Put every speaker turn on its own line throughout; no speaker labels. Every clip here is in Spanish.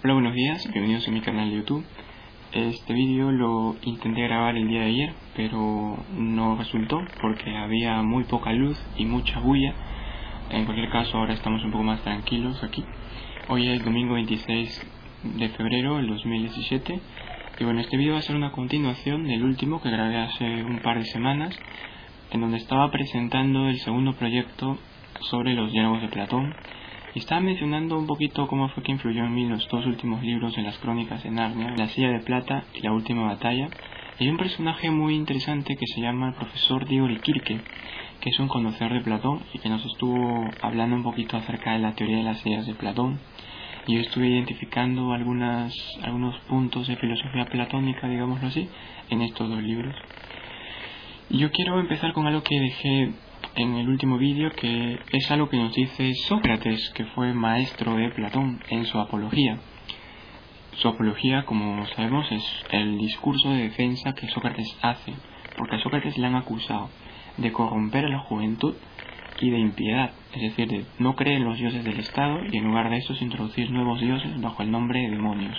Hola, buenos días, bienvenidos a mi canal de YouTube. Este vídeo lo intenté grabar el día de ayer, pero no resultó porque había muy poca luz y mucha bulla. En cualquier caso, ahora estamos un poco más tranquilos aquí. Hoy es domingo 26 de febrero del 2017. Y bueno, este vídeo va a ser una continuación del último que grabé hace un par de semanas, en donde estaba presentando el segundo proyecto sobre los diálogos de Platón. Y estaba mencionando un poquito cómo fue que influyó en mí los dos últimos libros de las crónicas de Narnia, La silla de plata y La última batalla. Y hay un personaje muy interesante que se llama el profesor Diori Kirke, que es un conocedor de Platón y que nos estuvo hablando un poquito acerca de la teoría de las sillas de Platón. Y yo estuve identificando algunos puntos de filosofía platónica, digámoslo así, en estos dos libros. Y yo quiero empezar con algo que dejé en el último vídeo, que es algo que nos dice Sócrates, que fue maestro de Platón, en su Apología. Su Apología, como sabemos, es el discurso de defensa que Sócrates hace, porque a Sócrates le han acusado de corromper a la juventud y de impiedad, es decir, de no creer en los dioses del Estado y en lugar de estos introducir nuevos dioses bajo el nombre de demonios.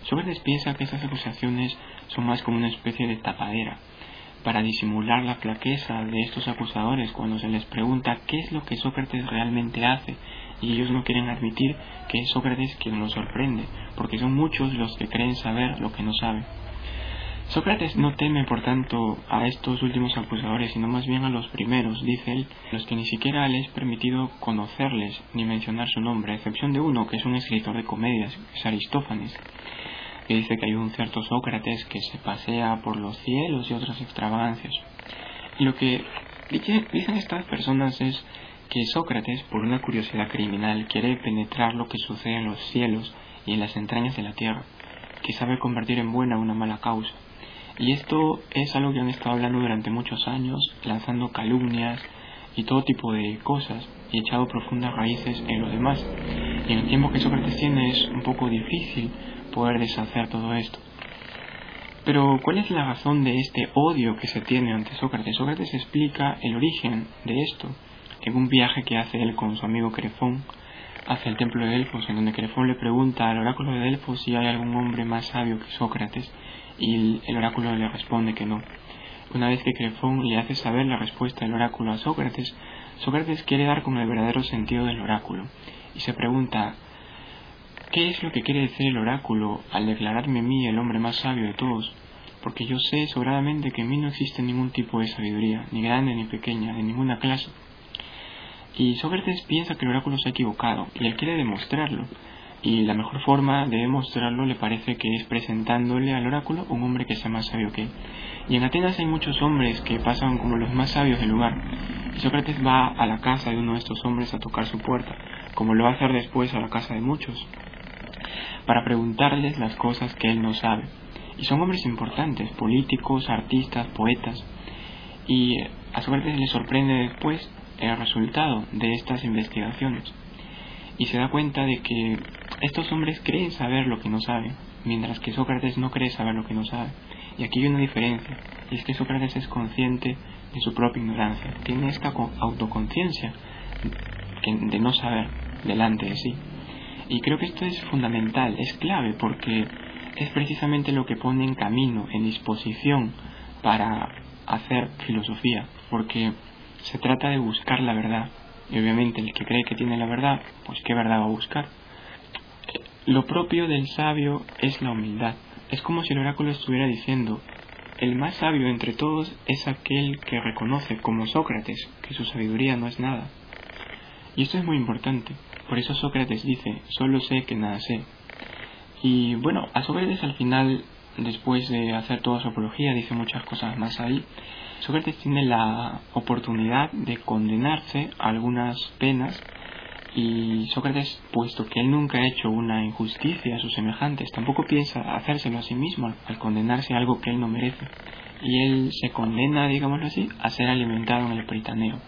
Sócrates piensa que estas acusaciones son más como una especie de tapadera para disimular la flaqueza de estos acusadores cuando se les pregunta qué es lo que Sócrates realmente hace, y ellos no quieren admitir que es Sócrates quien los sorprende, porque son muchos los que creen saber lo que no saben. Sócrates no teme, por tanto, a estos últimos acusadores, sino más bien a los primeros, dice él, los que ni siquiera le es permitido conocerles ni mencionar su nombre, a excepción de uno que es un escritor de comedias, es Aristófanes, que dice que hay un cierto Sócrates que se pasea por los cielos y otras extravagancias. Y lo que dicen estas personas es que Sócrates, por una curiosidad criminal, quiere penetrar lo que sucede en los cielos y en las entrañas de la tierra, que sabe convertir en buena una mala causa. Y esto es algo que han estado hablando durante muchos años, lanzando calumnias y todo tipo de cosas, y echado profundas raíces en los demás. Y en el tiempo que Sócrates tiene es un poco difícil poder deshacer todo esto. Pero ¿cuál es la razón de este odio que se tiene ante Sócrates? Sócrates explica el origen de esto en un viaje que hace él con su amigo Crefón hacia el templo de Delfos, en donde Crefón le pregunta al oráculo de Delfos si hay algún hombre más sabio que Sócrates, y el oráculo le responde que no. Una vez que Crefón le hace saber la respuesta del oráculo a Sócrates, Sócrates quiere dar con el verdadero sentido del oráculo y se pregunta: ¿qué es lo que quiere decir el oráculo al declararme a mí el hombre más sabio de todos? Porque yo sé sobradamente que en mí no existe ningún tipo de sabiduría, ni grande ni pequeña, de ninguna clase. Y Sócrates piensa que el oráculo se ha equivocado, y él quiere demostrarlo. Y la mejor forma de demostrarlo le parece que es presentándole al oráculo un hombre que sea más sabio que él. Y en Atenas hay muchos hombres que pasan como los más sabios del lugar. Y Sócrates va a la casa de uno de estos hombres a tocar su puerta, como lo va a hacer después a la casa de muchos, para preguntarles las cosas que él no sabe. Y son hombres importantes, políticos, artistas, poetas. Y a Sócrates le sorprende después el resultado de estas investigaciones. Y se da cuenta de que estos hombres creen saber lo que no saben, mientras que Sócrates no cree saber lo que no sabe. Y aquí hay una diferencia, y es que Sócrates es consciente de su propia ignorancia, tiene esta autoconciencia de no saber delante de sí. Y creo que esto es fundamental, es clave, porque es precisamente lo que pone en camino, en disposición para hacer filosofía, porque se trata de buscar la verdad. Y obviamente el que cree que tiene la verdad, pues ¿qué verdad va a buscar? Lo propio del sabio es la humildad. Es como si el oráculo estuviera diciendo: el más sabio entre todos es aquel que reconoce, como Sócrates, que su sabiduría no es nada. Y esto es muy importante. Por eso Sócrates dice: solo sé que nada sé. Y bueno, a Sócrates al final, después de hacer toda su apología, dice muchas cosas más ahí. Sócrates tiene la oportunidad de condenarse a algunas penas, y Sócrates, puesto que él nunca ha hecho una injusticia a sus semejantes, tampoco piensa hacérselo a sí mismo al condenarse a algo que él no merece. Y él se condena, digámoslo así, a ser alimentado en el peritaneo.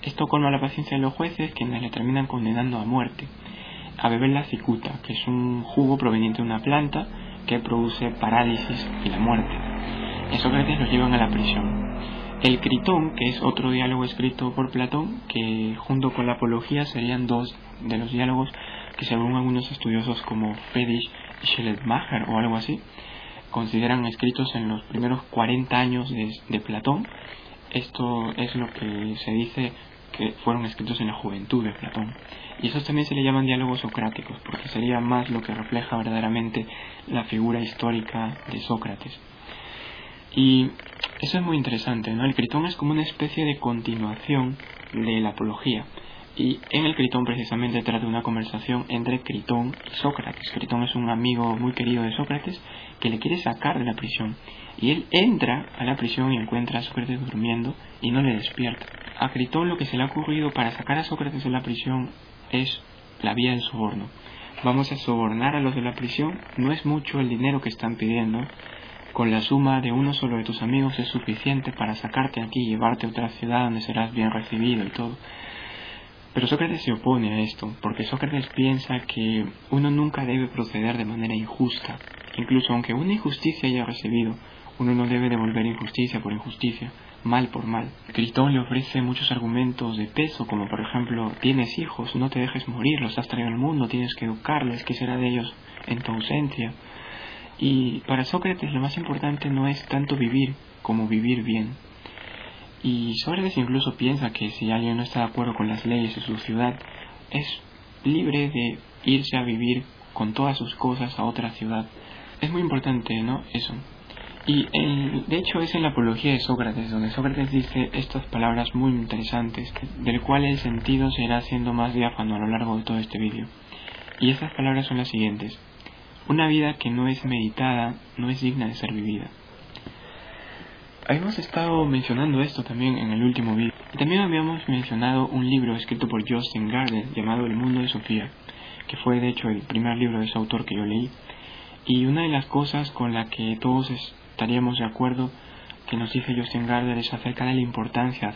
Esto colma la paciencia de los jueces, quienes le terminan condenando a muerte, a beber la cicuta, que es un jugo proveniente de una planta que produce parálisis y la muerte. Y a Sócrates lo llevan a la prisión. El Critón, que es otro diálogo escrito por Platón, que junto con la Apología serían dos de los diálogos que según algunos estudiosos como Friedrich Schleiermacher o algo así, consideran escritos en los primeros 40 años de Platón. Esto es lo que se dice que fueron escritos en la juventud de Platón. Y esos también se le llaman diálogos socráticos, porque sería más lo que refleja verdaderamente la figura histórica de Sócrates. Y eso es muy interesante, ¿no? El Critón es como una especie de continuación de la Apología. Y en el Critón precisamente trata una conversación entre Critón y Sócrates. Critón es un amigo muy querido de Sócrates que le quiere sacar de la prisión. Y él entra a la prisión y encuentra a Sócrates durmiendo y no le despierta. A Critón lo que se le ha ocurrido para sacar a Sócrates de la prisión es la vía del soborno. Vamos a sobornar a los de la prisión. No es mucho el dinero que están pidiendo. Con la suma de uno solo de tus amigos es suficiente para sacarte aquí y llevarte a otra ciudad donde serás bien recibido y todo. Pero Sócrates se opone a esto, porque Sócrates piensa que uno nunca debe proceder de manera injusta. Incluso aunque una injusticia haya recibido, uno no debe devolver injusticia por injusticia, mal por mal. Critón le ofrece muchos argumentos de peso, como por ejemplo, tienes hijos, no te dejes morir, los has traído al mundo, tienes que educarles, ¿qué será de ellos en tu ausencia? Y para Sócrates lo más importante no es tanto vivir como vivir bien. Y Sócrates incluso piensa que si alguien no está de acuerdo con las leyes de su ciudad, es libre de irse a vivir con todas sus cosas a otra ciudad. Es muy importante, ¿no? Eso. Y de hecho es en la Apología de Sócrates, donde Sócrates dice estas palabras muy interesantes, del cual el sentido se irá haciendo más diáfano a lo largo de todo este vídeo. Y estas palabras son las siguientes: una vida que no es meditada no es digna de ser vivida. Habíamos estado mencionando esto también en el último vídeo. Y también habíamos mencionado un libro escrito por Jostein Gaarder llamado El mundo de Sofía, que fue de hecho el primer libro de ese autor que yo leí. Y una de las cosas con la que todos estaríamos de acuerdo que nos dice Jostein Gaarder es acerca de la importancia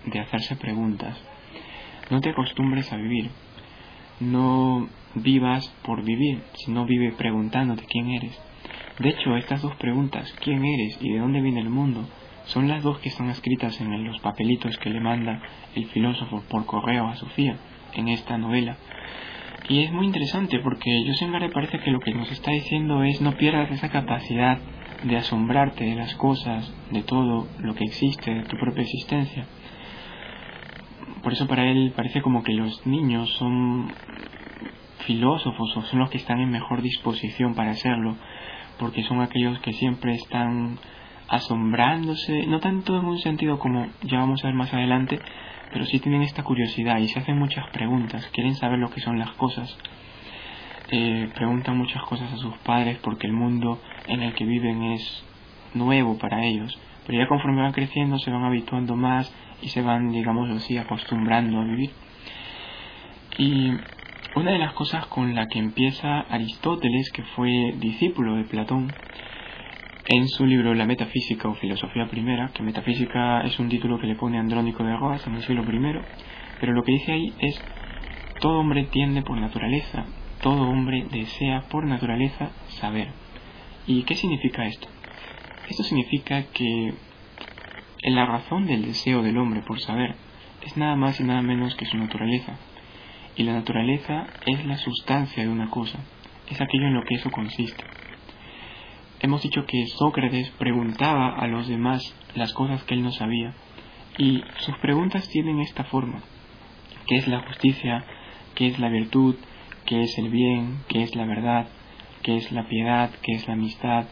de hacerse preguntas. No te acostumbres a vivir. No vivas por vivir, sino vive preguntándote quién eres. De hecho, estas dos preguntas, ¿quién eres y de dónde viene el mundo?, son las dos que están escritas en los papelitos que le manda el filósofo por correo a Sofía en esta novela. Y es muy interesante porque Jostein Gaarder parece que lo que nos está diciendo es: no pierdas esa capacidad de asombrarte de las cosas, de todo lo que existe, de tu propia existencia. Por eso para él parece como que los niños son filósofos, o son los que están en mejor disposición para hacerlo, porque son aquellos que siempre están asombrándose, no tanto en un sentido como ya vamos a ver más adelante, pero sí tienen esta curiosidad y se hacen muchas preguntas, quieren saber lo que son las cosas, preguntan muchas cosas a sus padres porque el mundo en el que viven es nuevo para ellos, pero ya conforme van creciendo se van habituando más y se van, digamos así, acostumbrando a vivir. Y una de las cosas con la que empieza Aristóteles, que fue discípulo de Platón, en su libro La Metafísica o Filosofía Primera, que metafísica es un título que le pone Andrónico de Rodas en el siglo I, pero lo que dice ahí es: todo hombre tiende por naturaleza, todo hombre desea por naturaleza saber. ¿Y qué significa esto? Esto significa que la razón del deseo del hombre por saber es nada más y nada menos que su naturaleza. Y la naturaleza es la sustancia de una cosa, es aquello en lo que eso consiste. Hemos dicho que Sócrates preguntaba a los demás las cosas que él no sabía, y sus preguntas tienen esta forma: ¿qué es la justicia? ¿Qué es la virtud? ¿Qué es el bien? ¿Qué es la verdad? ¿Qué es la piedad? ¿Qué es la amistad?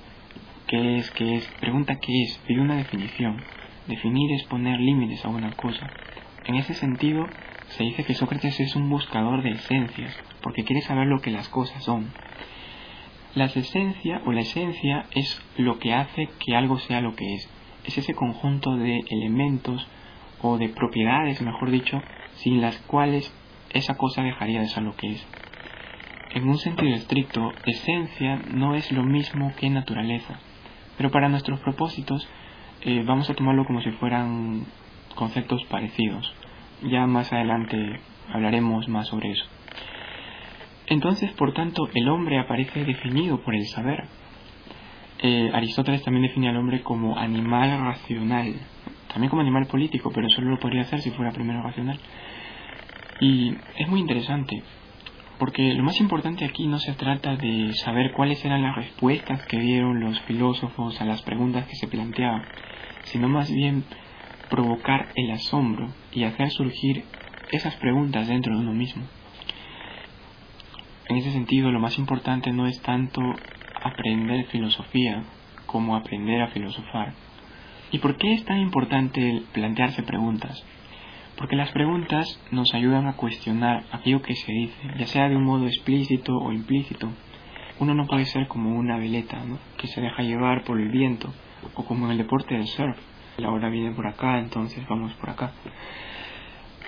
¿Qué es? ¿Qué es? Pregunta qué es, pide una definición. Definir es poner límites a una cosa. En ese sentido, se dice que Sócrates es un buscador de esencias, porque quiere saber lo que las cosas son. La esencia es lo que hace que algo sea lo que es. Es ese conjunto de elementos o de propiedades, mejor dicho, sin las cuales esa cosa dejaría de ser lo que es. En un sentido estricto, esencia no es lo mismo que naturaleza, pero para nuestros propósitos vamos a tomarlo como si fueran conceptos parecidos. Ya más adelante hablaremos más sobre eso. Entonces, por tanto, el hombre aparece definido por el saber. Aristóteles también define al hombre como animal racional, también como animal político, pero solo lo podría hacer si fuera primero racional. Y es muy interesante, Porque lo más importante aquí no se trata de saber cuáles eran las respuestas que dieron los filósofos a las preguntas que se planteaban, sino más bien provocar el asombro y hacer surgir esas preguntas dentro de uno mismo. En ese sentido, lo más importante no es tanto aprender filosofía como aprender a filosofar. ¿Y por qué es tan importante plantearse preguntas? Porque las preguntas nos ayudan a cuestionar aquello que se dice, ya sea de un modo explícito o implícito. Uno no puede ser como una veleta, ¿no?, que se deja llevar por el viento, o como en el deporte del surf. La ola viene por acá, entonces vamos por acá.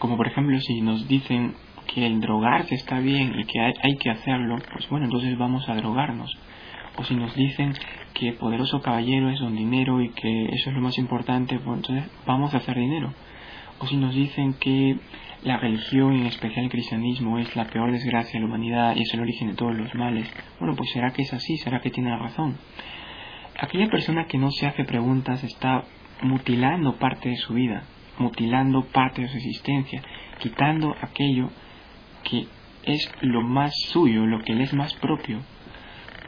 Como por ejemplo, si nos dicen que el drogarse está bien y que hay que hacerlo, pues bueno, entonces vamos a drogarnos. O si nos dicen que poderoso caballero es don dinero y que eso es lo más importante, pues entonces vamos a hacer dinero. O si nos dicen que la religión, en especial el cristianismo, es la peor desgracia de la humanidad y es el origen de todos los males, bueno, pues ¿será que es así? ¿Será que tiene razón? Aquella persona que no se hace preguntas está mutilando parte de su vida, mutilando parte de su existencia, quitando aquello que es lo más suyo, lo que le es más propio,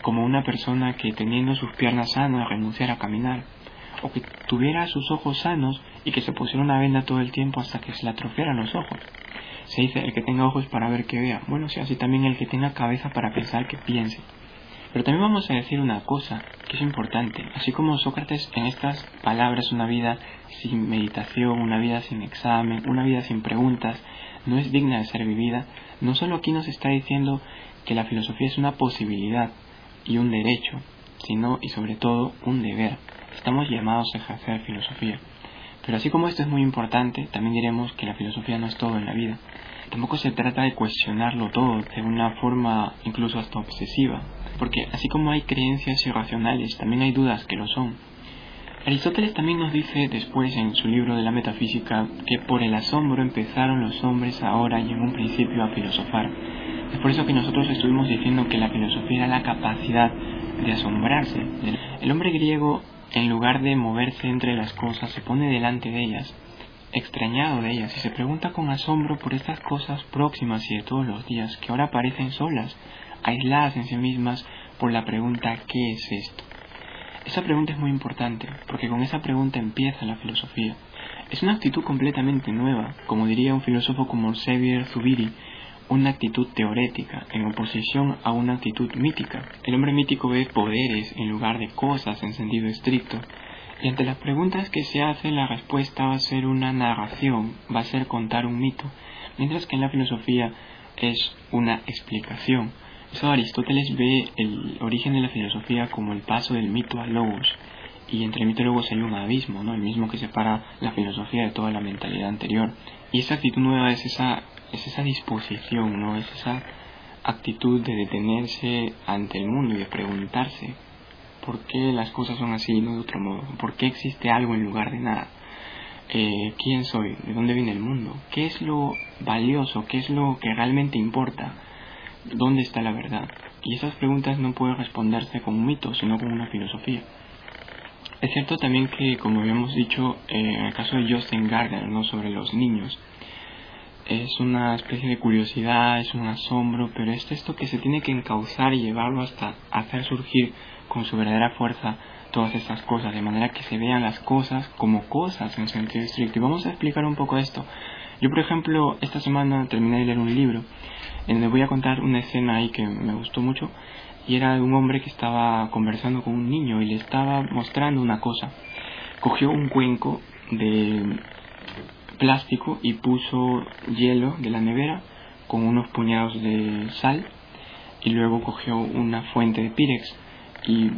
como una persona que teniendo sus piernas sanas renunciara a caminar, o que tuviera sus ojos sanos y que se pusiera una venda todo el tiempo hasta que se le atrofiaran los ojos. Se dice, el que tenga ojos para ver que vea. Bueno, sí, así también el que tenga cabeza para pensar que piense. Pero también vamos a decir una cosa que es importante. Así como Sócrates en estas palabras, una vida sin meditación, una vida sin examen, una vida sin preguntas, no es digna de ser vivida, no solo aquí nos está diciendo que la filosofía es una posibilidad y un derecho, sino y sobre todo un deber. Estamos llamados a ejercer filosofía. Pero así como esto es muy importante, también diremos que la filosofía no es todo en la vida. Tampoco se trata de cuestionarlo todo de una forma incluso hasta obsesiva, porque así como hay creencias irracionales, también hay dudas que lo son. Aristóteles también nos dice después en su libro de la metafísica que por el asombro empezaron los hombres ahora y en un principio a filosofar. Es por eso que nosotros estuvimos diciendo que la filosofía era la capacidad de asombrarse. El hombre griego, en lugar de moverse entre las cosas, se pone delante de ellas, extrañado de ellas, y se pregunta con asombro por estas cosas próximas y de todos los días, que ahora parecen solas, aisladas en sí mismas por la pregunta ¿qué es esto? Esa pregunta es muy importante, porque con esa pregunta empieza la filosofía. Es una actitud completamente nueva, como diría un filósofo como Xavier Zubiri, una actitud teorética, en oposición a una actitud mítica. El hombre mítico ve poderes en lugar de cosas en sentido estricto, y ante las preguntas que se hacen la respuesta va a ser una narración, va a ser contar un mito, mientras que en la filosofía es una explicación. Eso Aristóteles ve el origen de la filosofía como el paso del mito al logos, y entre el mito y logos hay un abismo, ¿no?, el mismo que separa la filosofía de toda la mentalidad anterior. Y esa actitud nueva es esa disposición, ¿no?, es esa actitud de detenerse ante el mundo y de preguntarse por qué las cosas son así y no de otro modo, por qué existe algo en lugar de nada, quién soy, de dónde viene el mundo, qué es lo valioso, qué es lo que realmente importa, dónde está la verdad. Y esas preguntas no pueden responderse con un mito, sino con una filosofía. Es cierto también que, como habíamos dicho en el caso de Justin Gardner, ¿no?, sobre los niños, es una especie de curiosidad, es un asombro, pero es esto que se tiene que encauzar y llevarlo hasta hacer surgir con su verdadera fuerza todas estas cosas, de manera que se vean las cosas como cosas en sentido estricto. Y vamos a explicar un poco esto. Yo, por ejemplo, esta semana terminé de leer un libro en donde voy a contar una escena ahí que me gustó mucho, y era de un hombre que estaba conversando con un niño y le estaba mostrando una cosa. Cogió un cuenco de plástico y puso hielo de la nevera con unos puñados de sal, y luego cogió una fuente de Pirex y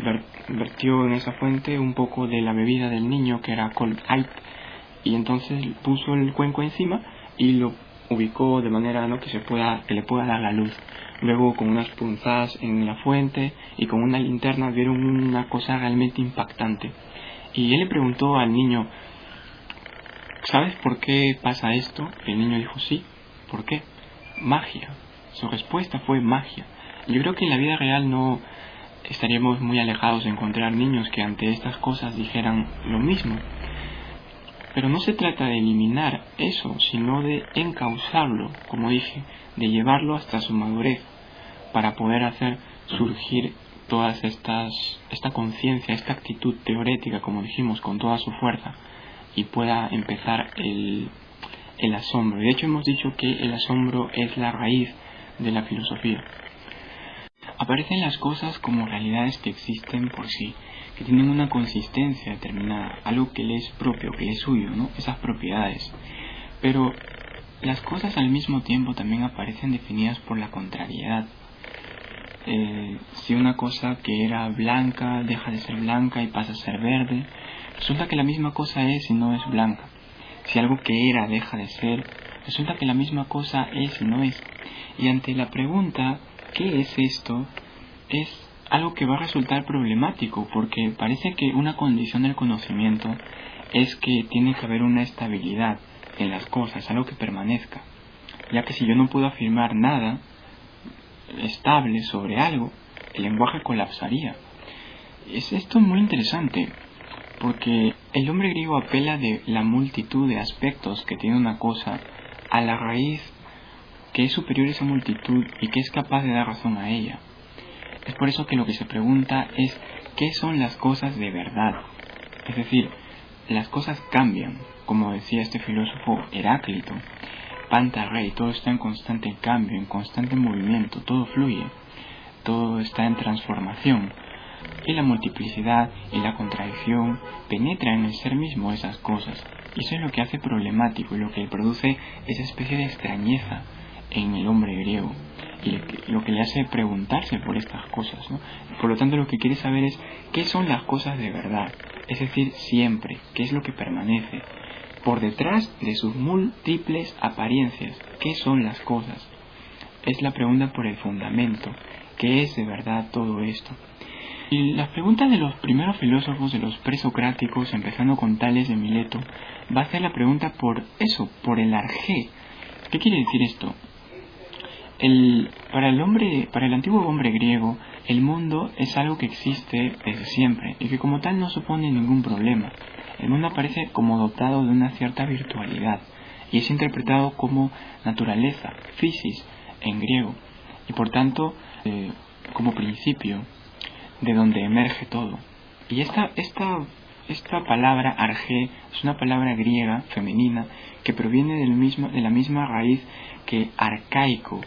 vertió en esa fuente un poco de la bebida del niño, que era Cold Ice, y entonces puso el cuenco encima y lo ubicó de manera, ¿no?, que le pueda dar la luz. Luego, con unas punzadas en la fuente y con una linterna, vieron una cosa realmente impactante. Y él le preguntó al niño, ¿sabes por qué pasa esto? Y el niño dijo, sí. ¿Por qué? Magia. Su respuesta fue magia. Yo creo que en la vida real no estaríamos muy alejados de encontrar niños que ante estas cosas dijeran lo mismo. Pero no se trata de eliminar eso, sino de encauzarlo, como dije, de llevarlo hasta su madurez. para poder hacer surgir esta conciencia, esta actitud teorética, como dijimos, con toda su fuerza, y pueda empezar el asombro. De hecho, hemos dicho que el asombro es la raíz de la filosofía. Aparecen las cosas como realidades que existen por sí, que tienen una consistencia determinada, algo que le es propio, que le es suyo, ¿no? Esas propiedades. Pero las cosas al mismo tiempo también aparecen definidas por la contrariedad. Si una cosa que era blanca deja de ser blanca y pasa a ser verde, resulta que la misma cosa es y no es blanca. Si algo que era deja de ser, resulta que la misma cosa es y no es. Y ante la pregunta, ¿qué es esto?, es algo que va a resultar problemático, porque parece que una condición del conocimiento es que tiene que haber una estabilidad en las cosas, algo que permanezca. Ya que si yo no puedo afirmar nada estable sobre algo, el lenguaje colapsaría. Esto es muy interesante, porque el hombre griego apela de la multitud de aspectos que tiene una cosa a la raíz que es superior a esa multitud y que es capaz de dar razón a ella. Es por eso que lo que se pregunta es ¿qué son las cosas de verdad? Es decir, las cosas cambian, como decía este filósofo Heráclito. Panta rey, todo está en constante cambio, en constante movimiento, todo fluye, todo está en transformación. Y la multiplicidad y la contradicción penetran en el ser mismo esas cosas. Y eso es lo que hace problemático y lo que produce esa especie de extrañeza en el hombre griego. Y lo que le hace preguntarse por estas cosas, ¿no? Por lo tanto, lo que quiere saber es qué son las cosas de verdad. Es decir, siempre, qué es lo que permanece. Por detrás de sus múltiples apariencias, ¿qué son las cosas? Es la pregunta por el fundamento. ¿Qué es de verdad todo esto? Y la pregunta de los primeros filósofos, de los presocráticos, empezando con Tales de Mileto, va a ser la pregunta por eso, por el arjé. ¿Qué quiere decir esto? Para el antiguo hombre griego, el mundo es algo que existe desde siempre y que como tal no supone ningún problema. El mundo aparece como dotado de una cierta virtualidad y es interpretado como naturaleza, physis en griego, y por tanto como principio de donde emerge todo. Y esta palabra arjé es una palabra griega femenina que proviene de la misma raíz que arcaico,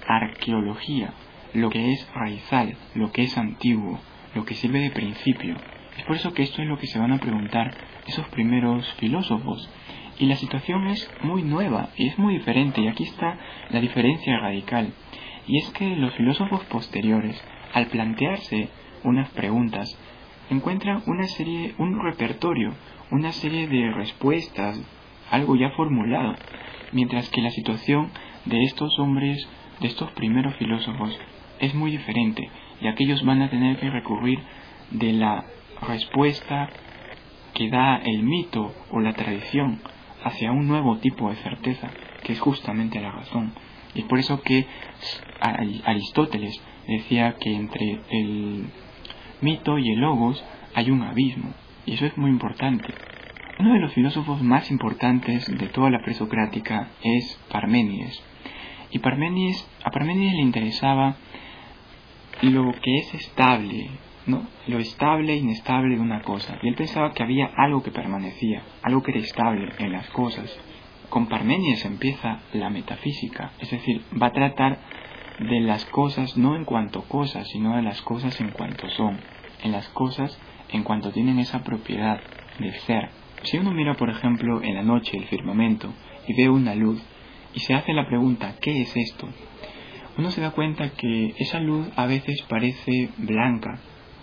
arqueología, lo que es raizal, lo que es antiguo, lo que sirve de principio. Es por eso que esto es lo que se van a preguntar esos primeros filósofos. Y la situación es muy nueva y es muy diferente, y aquí está la diferencia radical. Y es que los filósofos posteriores, al plantearse unas preguntas, encuentran un repertorio, una serie de respuestas, algo ya formulado, mientras que la situación de estos hombres, de estos primeros filósofos, es muy diferente, y aquellos van a tener que recurrir de la respuesta que da el mito o la tradición hacia un nuevo tipo de certeza, que es justamente la razón. Y es por eso que Aristóteles decía que entre el mito y el logos hay un abismo, y eso es muy importante. Uno de los filósofos más importantes de toda la presocrática es Parménides. Y a Parménides le interesaba lo que es estable, ¿no? Lo estable e inestable de una cosa. Y él pensaba que había algo que permanecía, algo que era estable en las cosas. Con Parménides empieza la metafísica, es decir, va a tratar de las cosas no en cuanto cosas, sino de las cosas en cuanto son, en las cosas en cuanto tienen esa propiedad de ser. Si uno mira, por ejemplo, en la noche el firmamento y ve una luz y se hace la pregunta, ¿qué es esto?, uno se da cuenta que esa luz a veces parece blanca,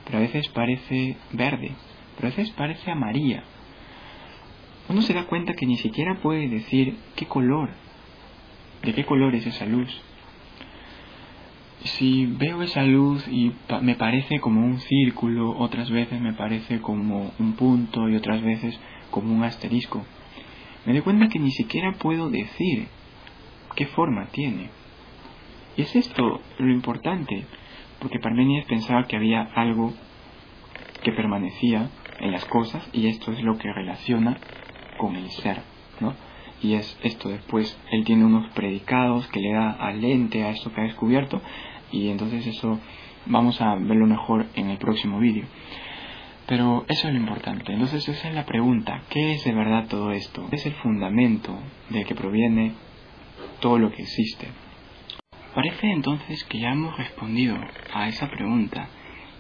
pero a veces parece verde, pero a veces parece amarilla. Uno se da cuenta que ni siquiera puede decir qué color, de qué color es esa luz. Si veo esa luz y me parece como un círculo, otras veces me parece como un punto y otras veces como un asterisco, me doy cuenta que ni siquiera puedo decir qué forma tiene. Y es esto lo importante, porque Parménides pensaba que había algo que permanecía en las cosas, y esto es lo que relaciona con el ser, ¿no? Y es esto después, él tiene unos predicados que le da al ente a esto que ha descubierto, y entonces eso vamos a verlo mejor en el próximo vídeo. Pero eso es lo importante. Entonces esa es la pregunta: ¿qué es de verdad todo esto? ¿Qué es el fundamento del que proviene todo lo que existe? Parece entonces que ya hemos respondido a esa pregunta.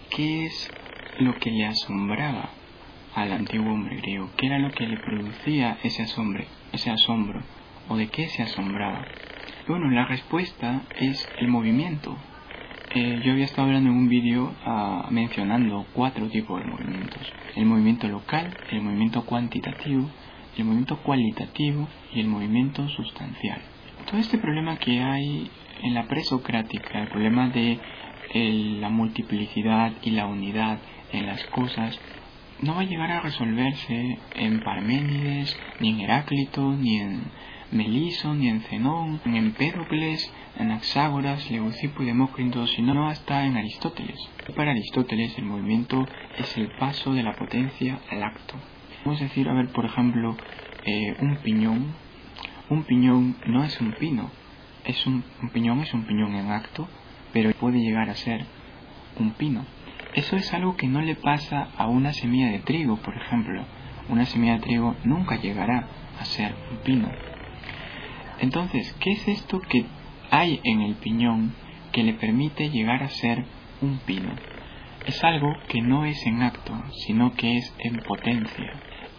¿Qué es lo que le asombraba al antiguo hombre griego? ¿Qué era lo que le producía ese asombro? ¿O de qué se asombraba? Bueno, la respuesta es el movimiento. Yo había estado hablando en un vídeo mencionando 4 tipos de movimientos: el movimiento local, el movimiento cuantitativo, el movimiento cualitativo y el movimiento sustancial. Todo este problema que hay en la presocrática, el problema de la multiplicidad y la unidad en las cosas, no va a llegar a resolverse en Parménides, ni en Heráclito, ni en Meliso, ni en Zenón, ni en Empédocles, en Anaxágoras, Leucipo y Demócrito, sino hasta en Aristóteles. Para Aristóteles el movimiento es el paso de la potencia al acto. Vamos a decir, por ejemplo, un piñón. Un piñón no es un pino. Un piñón es un piñón en acto, pero puede llegar a ser un pino. Eso es algo que no le pasa a una semilla de trigo, por ejemplo. Una semilla de trigo nunca llegará a ser un pino. Entonces, ¿qué es esto que hay en el piñón que le permite llegar a ser un pino? Es algo que no es en acto, sino que es en potencia.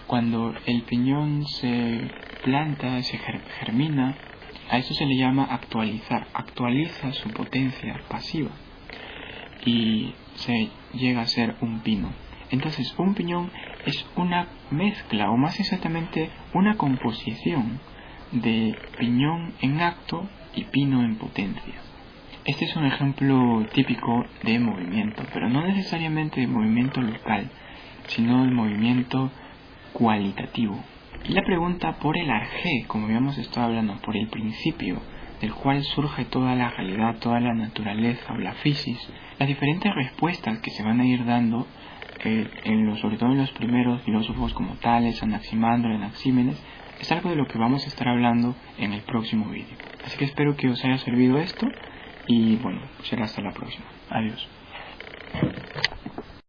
Cuando el piñón se planta, se germina, a eso se le llama actualizar. Actualiza su potencia pasiva y se llega a ser un pino. Entonces, un piñón es una mezcla, o más exactamente una composición de piñón en acto y pino en potencia. Este es un ejemplo típico de movimiento, pero no necesariamente de movimiento local, sino de movimiento cualitativo. Y la pregunta por el arjé, como habíamos estado hablando, por el principio del cual surge toda la realidad, toda la naturaleza o la fisis, las diferentes respuestas que se van a ir dando, sobre todo en los primeros filósofos como Tales, Anaximandro, Anaxímenes, es algo de lo que vamos a estar hablando en el próximo vídeo. Así que espero que os haya servido esto y bueno, será hasta la próxima. Adiós.